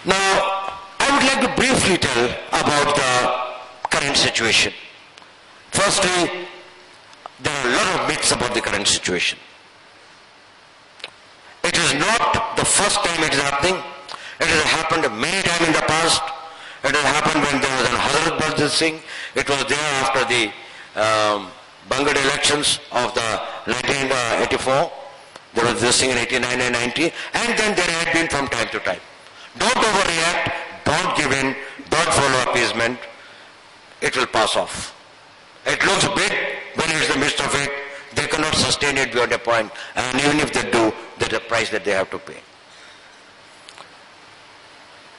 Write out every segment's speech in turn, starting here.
Now, I would like to briefly tell about the current situation. Firstly, there are a lot of myths about the current situation. It is not the first time it is happening. It has happened many times in the past. It has happened when there was an Hazrat Baldev Singh. It was there after the Bangad elections of the 1984. There was this thing in 89 and 90. And then there had been from time to time. Don't overreact. Don't give in. Don't follow appeasement. It will pass off. It looks big when it's in the midst of it. They cannot sustain it beyond a point. And even if they do, there's a price that they have to pay.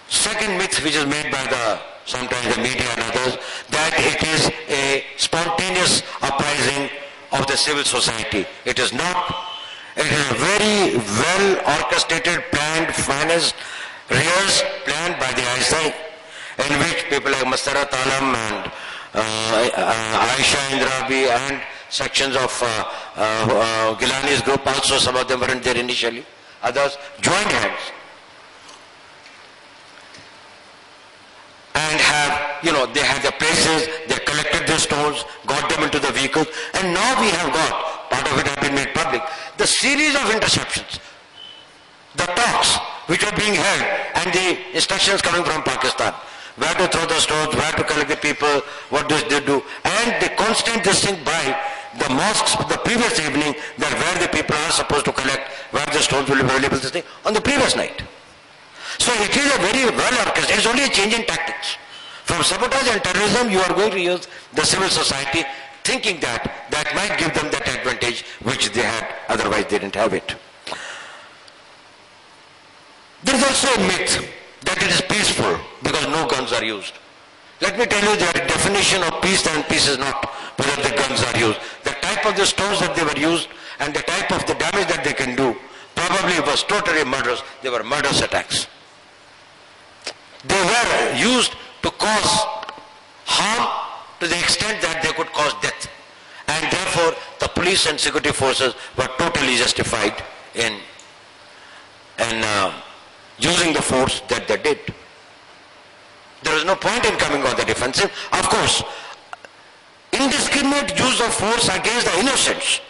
Second myth which is made by sometimes the media and others, that it is a spontaneous uprising of the civil society. It is not. It is a very well orchestrated, planned, financed, rehearsed, planned by the ISI, in which people like Masarat Alam and Aisha Indrabi and sections of Gilani's group, also some of them weren't there initially, others joined hands and have, they had the places, they collected the stones, got them into the vehicles, and now we have got, part of it has been made public, the series of interceptions, the talks which are being held and the instructions coming from Pakistan, where to throw the stones, where to collect the people, what does they do, and the constant this thing by the mosques the previous evening, that where the people are supposed to collect, where the stones will be available this thing, on the previous night. So it is a very well orchestrated, it's only a change in tactics. From sabotage and terrorism, you are going to use the civil society, thinking that that might give them that advantage which they had, otherwise they didn't have it. There is also a myth that it is peaceful because no guns are used. Let me tell you the definition of peace, and peace is not whether the guns are used. The type of the stones that they were used and the type of the damage that they can do probably was totally murderous. They were murderous attacks. They were used to cause harm to the extent that they could cause death. And therefore, the police and security forces were totally justified in using the force that they did. There is no point in coming on the defensive. Of course, indiscriminate use of force against the innocents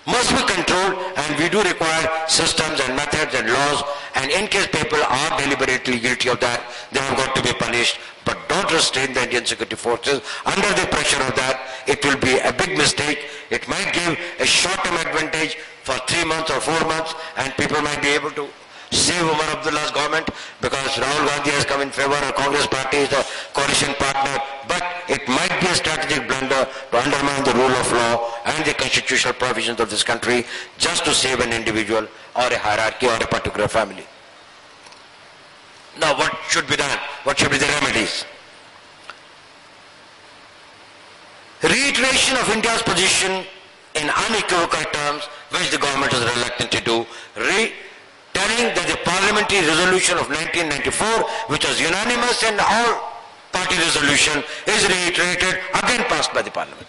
must be controlled, and we do require systems and methods and laws, and in case people are deliberately guilty of that, they have got to be punished. But don't restrain the Indian security forces under the pressure of that. It will be a big mistake. It might give a short-term advantage for 3 months or 4 months, and people might be able to save Umar Abdullah's government because Rahul Gandhi has come in favor, or Congress party is a coalition partner, but it might be a strategic blunder to undermine the rule of law and the constitutional provisions of this country just to save an individual or a hierarchy or a particular family. Now what should be done? What should be the remedies? Reiteration of India's position in unequivocal terms, which the government is reluctant to do, telling that the parliamentary resolution of 1994, which was unanimous and all party resolution, is reiterated, again passed by the parliament.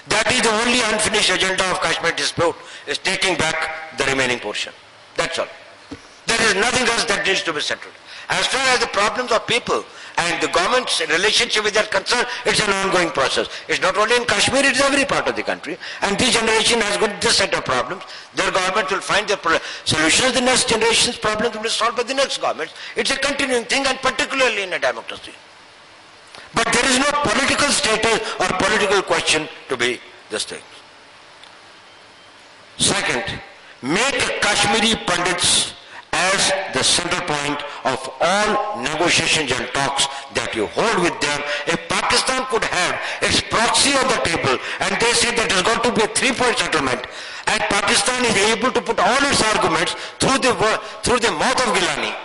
That is the only unfinished agenda of Kashmir dispute, is taking back the remaining portion. That's all. There is nothing else that needs to be settled. As far as the problems of people and the government's relationship with that concerned, it's an ongoing process. It's not only in Kashmir, it's every part of the country. And this generation has got this set of problems. Their government will find their solutions. The next generation's problems will be solved by the next government. It's a continuing thing, and particularly in a democracy. But there is no political status or political question to be this thing. Second, make Kashmiri Pandits as the central point of all negotiations and talks that you hold with them. If Pakistan could have its proxy on the table and they say that it has got to be a 3-point settlement, and Pakistan is able to put all its arguments through the mouth of Gilani,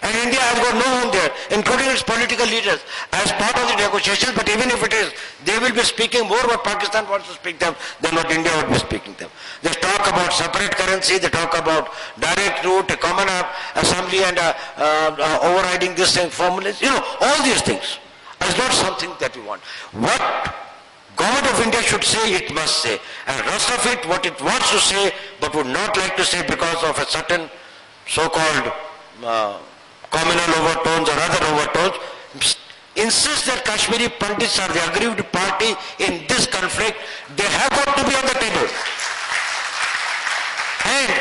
and India has got no one there, including its political leaders, as part of the negotiations, but even if it is, they will be speaking more what Pakistan wants to speak them than what India would be speaking them. They talk about separate currency, they talk about direct route, a common assembly and overriding this thing, formulas, all these things is not something that we want. What Government of India should say, it must say, and rest of it, what it wants to say, but would not like to say because of a certain so-called communal overtones or other overtones, insist that Kashmiri Pandits are the aggrieved party in this conflict. They have got to be on the table. And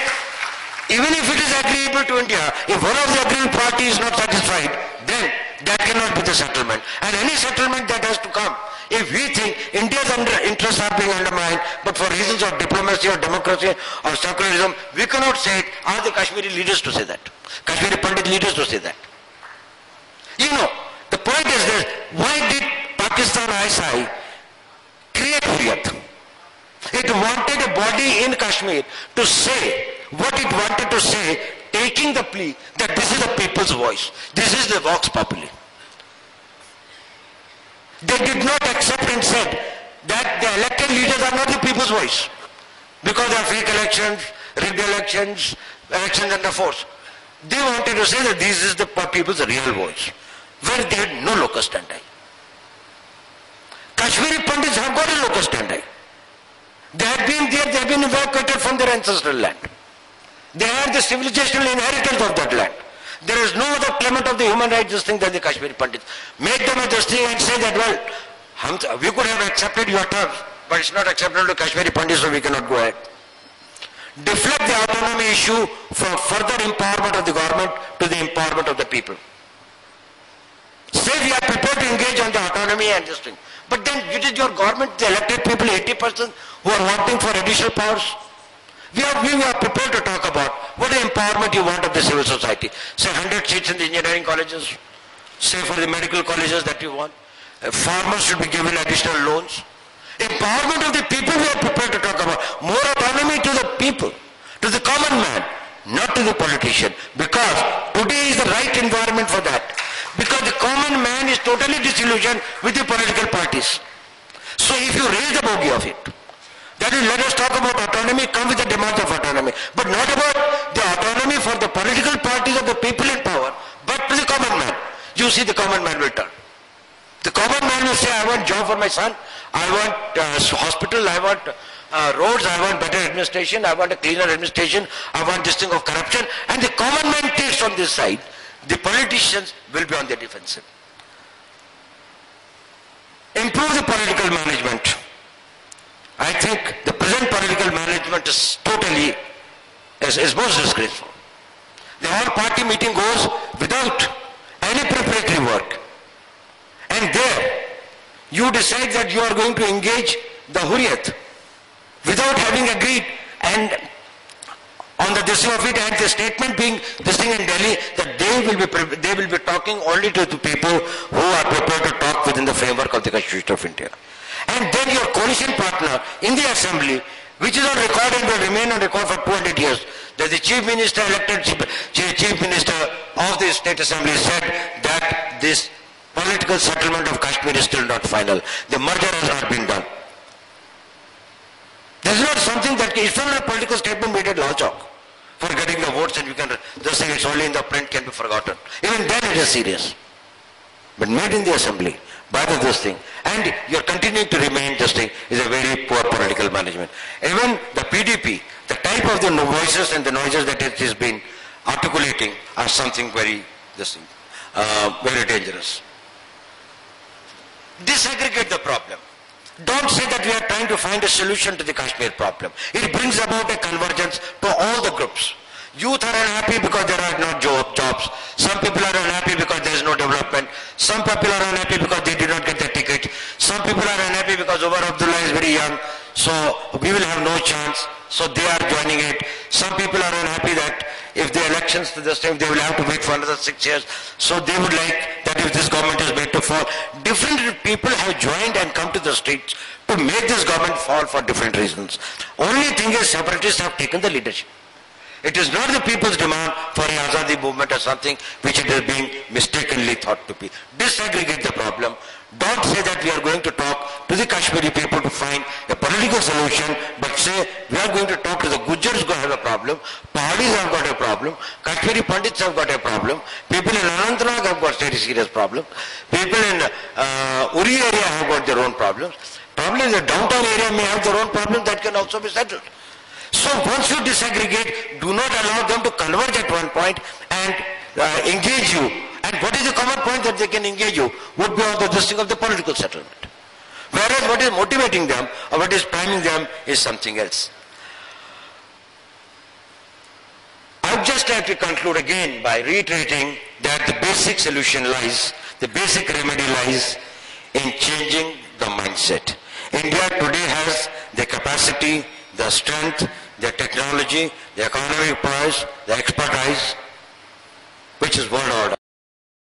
even if it is agreeable to India, if one of the aggrieved party is not satisfied, then that cannot be the settlement. And any settlement that has to come, if we think India's interests are being undermined, but for reasons of diplomacy or democracy or secularism, we cannot say it. Are the Kashmiri leaders to say that? Kashmiri Pandit leaders to say that? You know, the point is this: why did Pakistan ISI create Hurriyat? It wanted a body in Kashmir to say what it wanted to say, taking the plea that this is the people's voice. This is the vox populi. They did not accept and said that the elected leaders are not the people's voice because they are fake elections, rigged elections, elections under force. They wanted to say that this is the people's real voice, where they had no locus standi. Kashmiri Pandits have got a locus standi. They have been there, they have been evacuated from their ancestral land. They have the civilizational inheritance of that land. There is no other claimant of the human rights this thing than the Kashmiri Pandits. Make them a this thing and say that, well, we could have accepted your terms, but it's not acceptable to Kashmiri Pandits, so we cannot go ahead. Deflect the autonomy issue from further empowerment of the government to the empowerment of the people. Say we are prepared to engage on the autonomy and this thing. But then it is your government, the elected people, 80% who are wanting for additional powers. We are prepared to talk about what empowerment you want of the civil society. Say 100 seats in the engineering colleges. Say for the medical colleges that you want. Farmers should be given additional loans. Empowerment of the people we are prepared to talk about. More autonomy to the people, to the common man, not to the politician. Because today is the right environment for that. Because the common man is totally disillusioned with the political parties. So if you raise the bogey of it, that is, let us talk about autonomy, come with the demands of autonomy. But not about the autonomy for the political parties of the people in power, but to the common man. You see, the common man will turn. The common man will say, I want job for my son, I want hospital, I want roads, I want better administration, I want a cleaner administration, I want this thing of corruption. And the common man takes on this side. The politicians will be on the defensive. Improve the political management. I think the present political management is totally, is most disgraceful. The whole party meeting goes without any preparatory work. And there, you decide that you are going to engage the Hurriyat without having agreed, and on the this of it, and the statement being this thing in Delhi that they will be talking only to the people who are prepared to talk within the framework of the Constitution of India. And then your coalition partner in the assembly, which is on record and will remain on record for 200 years, that the chief minister, elected chief minister of the state assembly said that this political settlement of Kashmir is still not final. The merger has not been done. This is not something that, it's not a political statement made at Lal Chowk for getting the votes, and you can just say it's only in the print, can be forgotten. Even then it is serious. But made in the assembly by this thing, and you're continuing to remain this thing, is a very poor political management. Even the PDP, the type of the voices and the noises that it has been articulating are something very, very dangerous. Disaggregate the problem. Don't say that we are trying to find a solution to the Kashmir problem. It brings about a convergence to all the groups. Youth are unhappy because there are no jobs. Some people are unhappy because there is no development. Some people are unhappy because they did not get the ticket. Some people are unhappy because Umar Abdullah is very young, so we will have no chance, so they are joining it. Some people are unhappy that if the elections to this time, they will have to wait for another 6 years, so they would like that if this government is made to fall. Different people have joined and come to the streets to make this government fall for different reasons. Only thing is, separatists have taken the leadership. It is not the people's demand for a Azadi movement or something which it is being mistakenly thought to be. Disaggregate the problem. Don't say that we are going to talk to the Kashmiri people to find a political solution, but say we are going to talk to the Gujars who have a problem, Pahadis have got a problem, Kashmiri Pandits have got a problem, people in Anantnag have got very serious problems, people in Uri area have got their own problems, probably the downtown area may have their own problems that can also be settled. So once you disaggregate, do not allow them to converge at one point and engage you. And what is the common point that they can engage you would be on the this thing of the political settlement. Whereas what is motivating them or what is priming them is something else. I would just like to conclude again by reiterating that the basic solution lies, the basic remedy lies in changing the mindset. India today has the capacity, the strength, the technology, the economic poise, the expertise, which is world order.